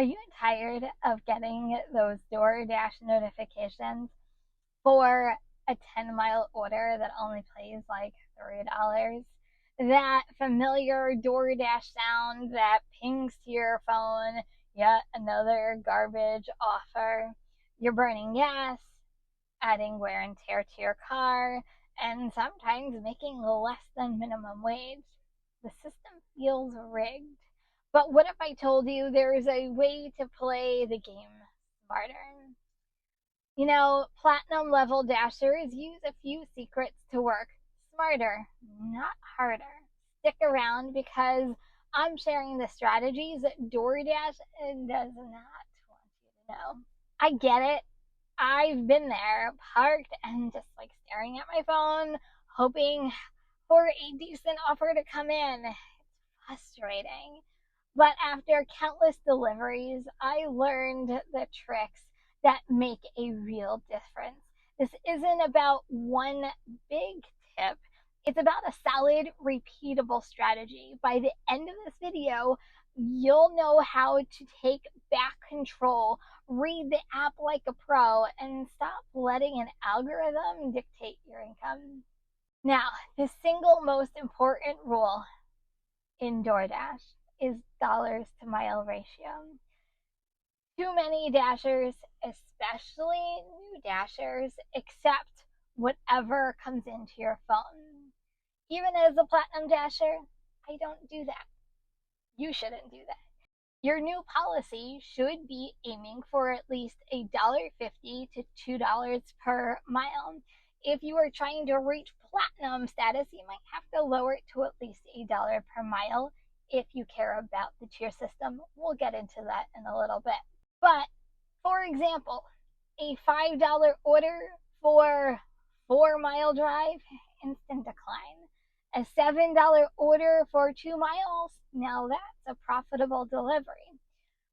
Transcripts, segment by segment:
Are you tired of getting those DoorDash notifications for a 10-mile order that only pays like $3? That familiar DoorDash sound that pings to your phone, yet another garbage offer. You're burning gas, adding wear and tear to your car, and sometimes making less than minimum wage. The system feels rigged. But what if I told you there's a way to play the game smarter? You know, platinum level dashers use a few secrets to work smarter, not harder. Stick around because I'm sharing the strategies that DoorDash does not want you to know. I get it. I've been there, parked and just like staring at my phone, hoping for a decent offer to come in. It's frustrating. But after countless deliveries, I learned the tricks that make a real difference. This isn't about one big tip. It's about a solid, repeatable strategy. By the end of this video, you'll know how to take back control, read the app like a pro, and stop letting an algorithm dictate your income. Now, the single most important rule in DoorDash is dollars to mile ratio. Too many dashers, especially new dashers, accept whatever comes into your phone. Even as a platinum dasher, I don't do that. You shouldn't do that. Your new policy should be aiming for at least $1.50 to $2 per mile. If you are trying to reach platinum status, you might have to lower it to at least $1 per mile if you care about the tier system. We'll get into that in a little bit. But, for example, a $5 order for 4-mile drive, instant decline. A $7 order for 2 miles, now that's a profitable delivery.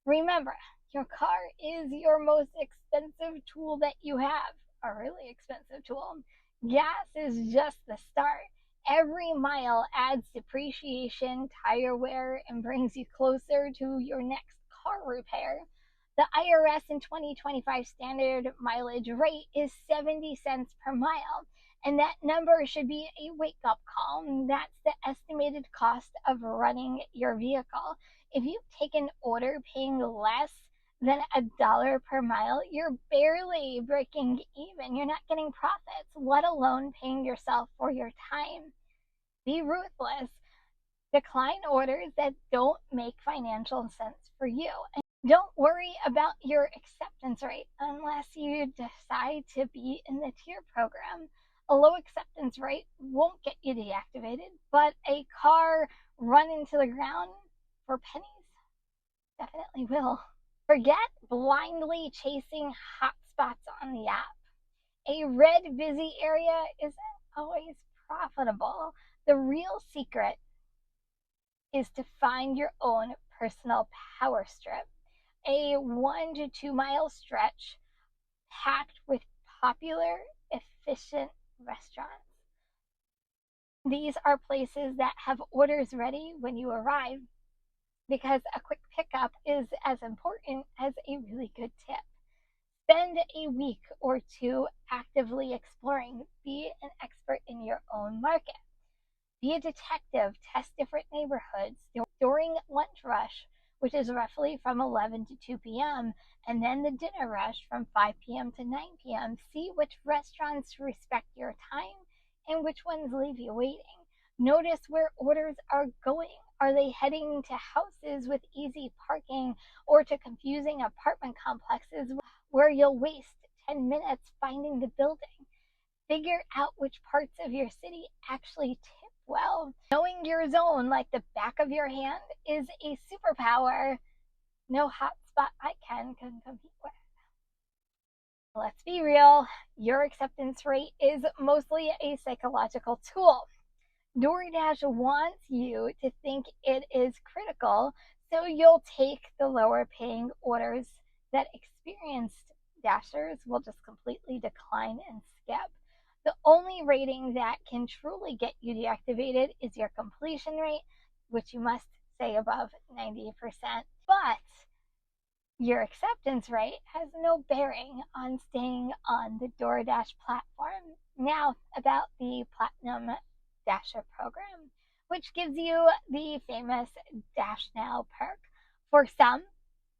Remember, your car is your most expensive tool that you have, a really expensive tool. Gas is just the start. Every mile adds depreciation, tire wear, and brings you closer to your next car repair. The IRS in 2025 standard mileage rate is 70 cents per mile, and that number should be a wake-up call. That's the estimated cost of running your vehicle. If you take an order paying less than $1 per mile, you're barely breaking even. You're not getting profits, let alone paying yourself for your time. Be ruthless. Decline orders that don't make financial sense for you. And don't worry about your acceptance rate unless you decide to be in the tier program. A low acceptance rate won't get you deactivated, but a car run into the ground for pennies definitely will. Forget blindly chasing hotspots on the app. A red busy area isn't always profitable. The real secret is to find your own personal power strip. A 1 to 2 mile stretch packed with popular, efficient restaurants. These are places that have orders ready when you arrive, because a quick pickup is as important as a really good tip. Spend a week or two actively exploring. Be an expert in your own market. Be a detective. Test different neighborhoods during lunch rush, which is roughly from 11 to 2 p.m., and then the dinner rush from 5 p.m. to 9 p.m. See which restaurants respect your time and which ones leave you waiting. Notice where orders are going. Are they heading to houses with easy parking or to confusing apartment complexes where you'll waste 10 minutes finding the building? Figure out which parts of your city actually tip well. Knowing your zone like the back of your hand is a superpower no hotspot I can compete with. Let's be real, your acceptance rate is mostly a psychological tool. DoorDash wants you to think it is critical, so you'll take the lower paying orders that experienced dashers will just completely decline and skip. The only rating that can truly get you deactivated is your completion rate, which you must stay above 90%. But Your acceptance rate has no bearing on staying on the DoorDash platform. Now, about the Platinum Dasher program, which gives you the famous Dash Now perk. For some,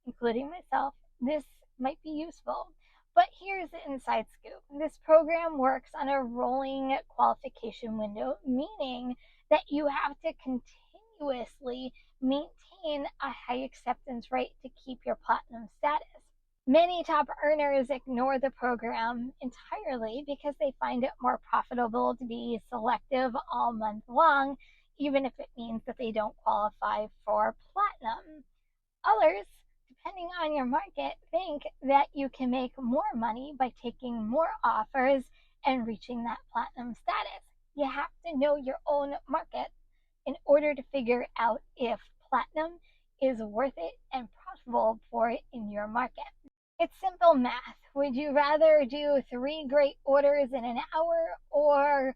including myself, this might be useful. But here's the inside scoop. This program works on a rolling qualification window, meaning that you have to continuously maintain a high acceptance rate to keep your platinum status. Many top earners ignore the program entirely because they find it more profitable to be selective all month long, even if it means that they don't qualify for platinum. Others, depending on your market, think that you can make more money by taking more offers and reaching that platinum status. You have to know your own market in order to figure out if platinum is worth it and profitable for it in your market. It's simple math. Would you rather do 3 great orders in an hour or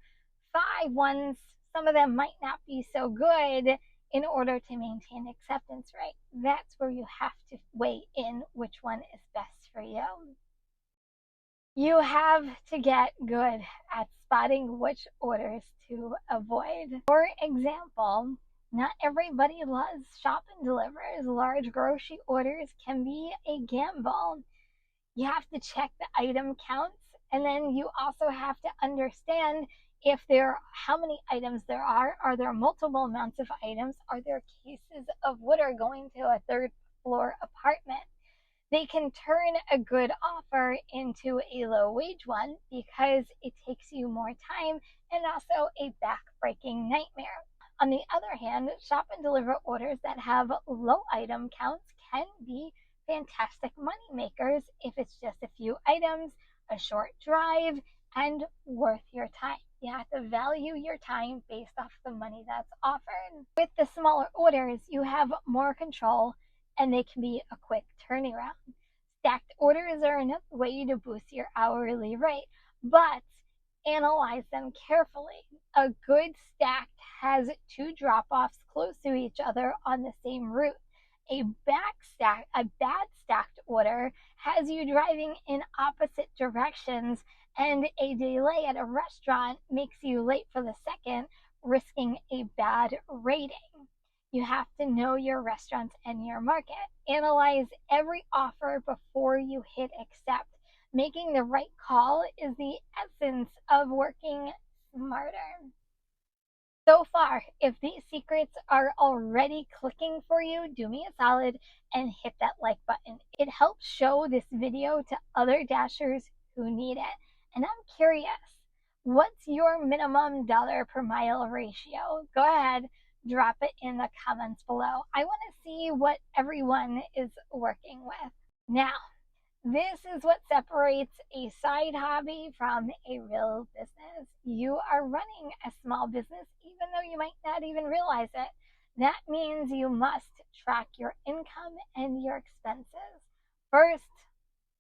5 ones? Some of them might not be so good in order to maintain acceptance rate. That's where you have to weigh in which one is best for you. You have to get good at spotting which orders to avoid. For example, not everybody loves shop and delivers. Large grocery orders can be a gamble. You have to check the item counts, and then you also have to understand if there how many items there are there multiple amounts of items, are there cases of wood are going to a third floor apartment. They can turn a good offer into a low wage one because it takes you more time and also a back-breaking nightmare. On the other hand, shop and deliver orders that have low item counts can be fantastic money makers if it's just a few items, a short drive, and worth your time. You have to value your time based off the money that's offered. With the smaller orders, you have more control and they can be a quick turnaround. Stacked orders are another way to boost your hourly rate, but analyze them carefully. A good stack has 2 drop-offs close to each other on the same route. A bad stacked order has you driving in opposite directions, and a delay at a restaurant makes you late for the second, risking a bad rating. You have to know your restaurants and your market. Analyze every offer before you hit accept. Making the right call is the essence of working smarter. So far, if these secrets are already clicking for you, do me a solid and hit that like button. It helps show this video to other Dashers who need it. And I'm curious, what's your minimum dollar per mile ratio? Go ahead, drop it in the comments below. I want to see what everyone is working with. Now, this is what separates a side hobby from a real business. You are running a small business even though you might not even realize it. That means you must track your income and your expenses. First,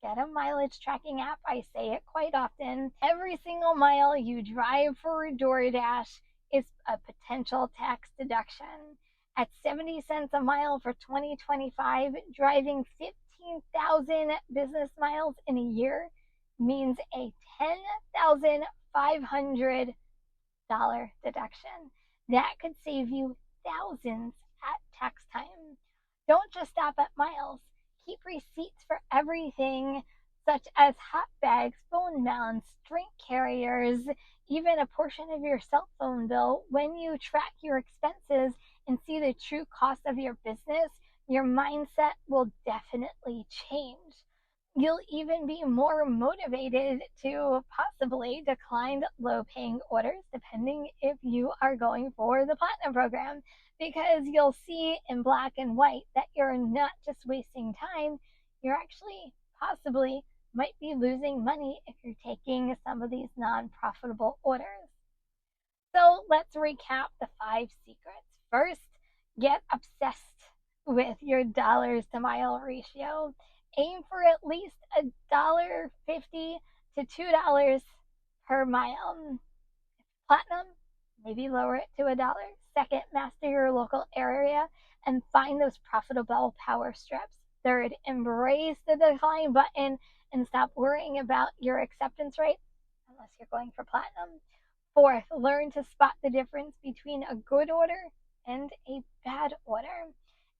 get a mileage tracking app. I say it quite often. Every single mile you drive for DoorDash is a potential tax deduction. At 70 cents a mile for 2025, driving 15,000 business miles in a year means a $10,500 deduction. That could save you thousands at tax time. Don't just stop at miles. Keep receipts for everything, such as hot bags, phone mounts, drink carriers, even a portion of your cell phone bill. When you track your expenses and see the true cost of your business, your mindset will definitely change. You'll even be more motivated to possibly decline low-paying orders, depending if you are going for the Platinum program, because you'll see in black and white that you're not just wasting time, you're actually possibly might be losing money if you're taking some of these non-profitable orders. So let's recap the 5 secrets. First, get obsessed with your dollars to mile ratio. Aim for at least $1.50 to $2 per mile. Platinum, maybe lower it to $1. Second, master your local area and find those profitable power strips. Third, embrace the decline button and stop worrying about your acceptance rate unless you're going for platinum. Fourth, learn to spot the difference between a good order and a bad order.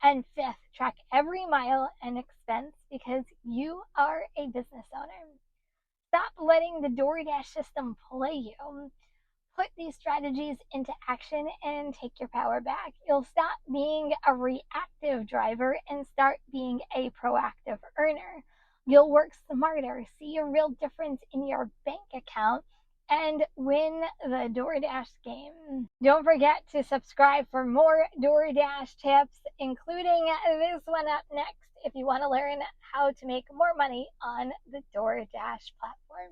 And fifth, track every mile and expense because you are a business owner. Stop letting the DoorDash system play you. Put these strategies into action and take your power back. You'll stop being a reactive driver and start being a proactive earner. You'll work smarter, see a real difference in your bank account, and win the DoorDash game. Don't forget to subscribe for more DoorDash tips, including this one up next if you want to learn how to make more money on the DoorDash platform.